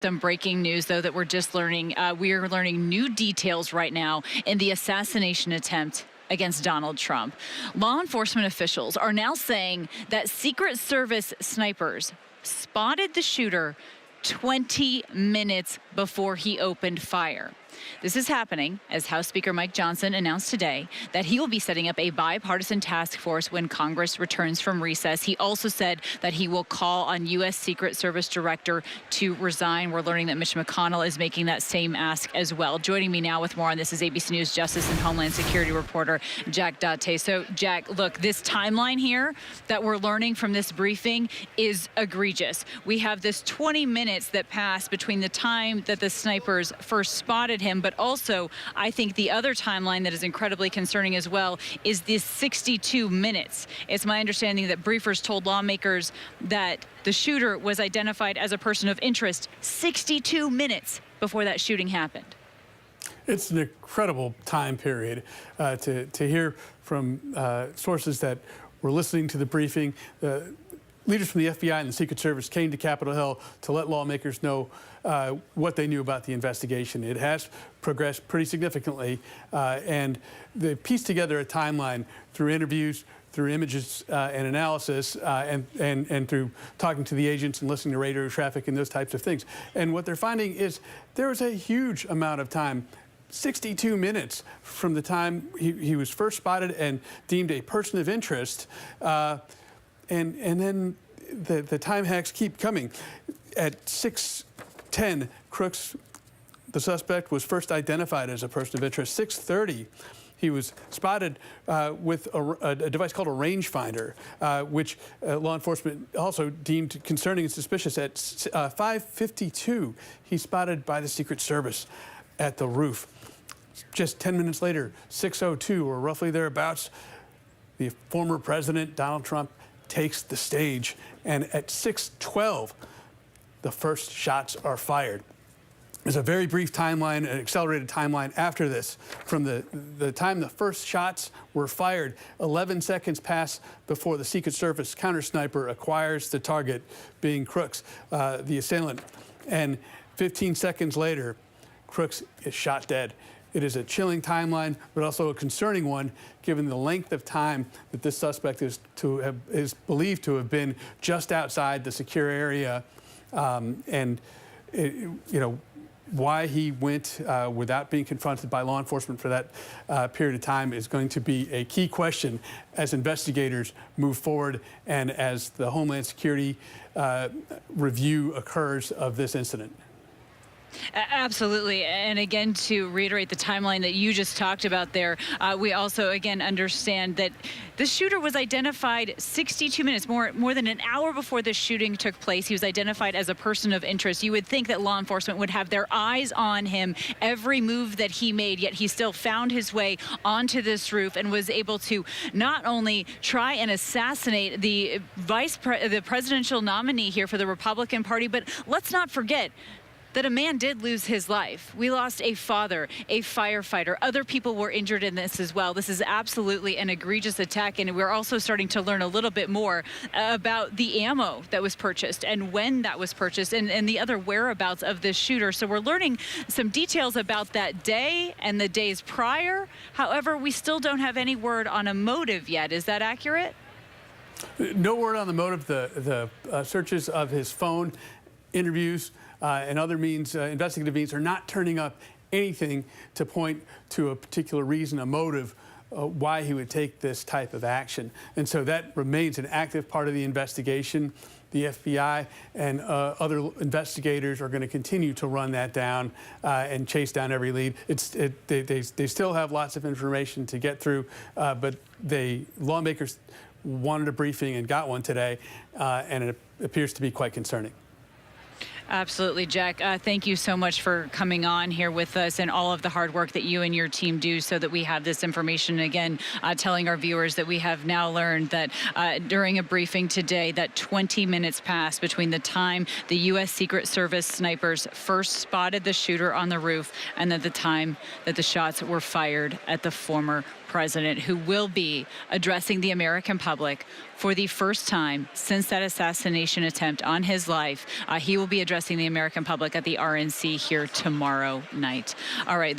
Some breaking news, though, that we're just learning. We are learning new details right now in the assassination attempt against Donald Trump. Law enforcement officials are now saying that Secret Service snipers spotted the shooter 20 minutes before he opened fire. This is happening as House Speaker Mike Johnson announced today that he will be setting up a bipartisan task force when Congress returns from recess. He also said that he will call on U.S. Secret Service Director to resign. We're learning that Mitch McConnell is making that same ask as well. Joining me now with more on this is ABC News Justice and Homeland Security reporter Jack Date. So, Jack, look, this timeline here that we're learning from this briefing is egregious. We have this 20 minutes that passed between the time that the snipers first spotted him, but also I think the other timeline that is incredibly concerning as well is this 62 minutes. It's my understanding that briefers told lawmakers that the shooter was identified as a person of interest 62 minutes before that shooting happened. It's an incredible time period to hear from sources that were listening to the briefing. Leaders from the FBI and the Secret Service came to Capitol Hill to let lawmakers know what they knew about the investigation. It has progressed pretty significantly, and they pieced together a timeline through interviews, through images and analysis, and through talking to the agents and listening to radio traffic and those types of things. And what they're finding is there was a huge amount of time, 62 minutes from the time he was first spotted and deemed a person of interest. And then the time hacks keep coming. At 6:10, Crooks, the suspect, was first identified as a person of interest. 6:30, he was spotted with a device called a rangefinder, which law enforcement also deemed concerning and suspicious. At 5:52, he's spotted by the Secret Service at the roof. Just 10 minutes later, 6:02, or roughly thereabouts, the former president, Donald Trump, takes the stage, and at 6:12, the first shots are fired. There's a very brief timeline, an accelerated timeline after this. From the time the first shots were fired, 11 seconds pass before the Secret Service counter sniper acquires the target, being Crooks, the assailant. And 15 seconds later, Crooks is shot dead. It is a chilling timeline, but also a concerning one, given the length of time that this suspect is believed to have been just outside the secure area, why he went without being confronted by law enforcement for that period of time is going to be a key question as investigators move forward and as the Homeland Security review occurs of this incident. Absolutely. And again, to reiterate the timeline that you just talked about there, we also, again, understand that the shooter was identified 62 minutes, more than an hour before the shooting took place. He was identified as a person of interest. You would think that law enforcement would have their eyes on him, every move that he made, yet he still found his way onto this roof and was able to not only try and assassinate the presidential nominee here for the Republican Party, but let's not forget that a man did lose his life. We lost a father, a firefighter. Other people were injured in this as well. This is absolutely an egregious attack, and we're also starting to learn a little bit more about the ammo that was purchased and when that was purchased and the other whereabouts of this shooter. So we're learning some details about that day and the days prior. However, we still don't have any word on a motive yet. Is that accurate? No word on the motive. The searches of his phone, interviews, and other means, investigative means, are not turning up anything to point to a particular reason, a motive, why he would take this type of action. And so that remains an active part of the investigation. The FBI and other investigators are going to continue to run that down and chase down every lead. They still have lots of information to get through, but lawmakers wanted a briefing and got one today, and it appears to be quite concerning. Absolutely, Jack. Thank you so much for coming on here with us and all of the hard work that you and your team do so that we have this information. Again, telling our viewers that we have now learned that during a briefing today that 20 minutes passed between the time the U.S. Secret Service snipers first spotted the shooter on the roof and at the time that the shots were fired at the former president who will be addressing the American public for the first time since that assassination attempt on his life. He will be addressing the American public at the RNC here tomorrow night. All right.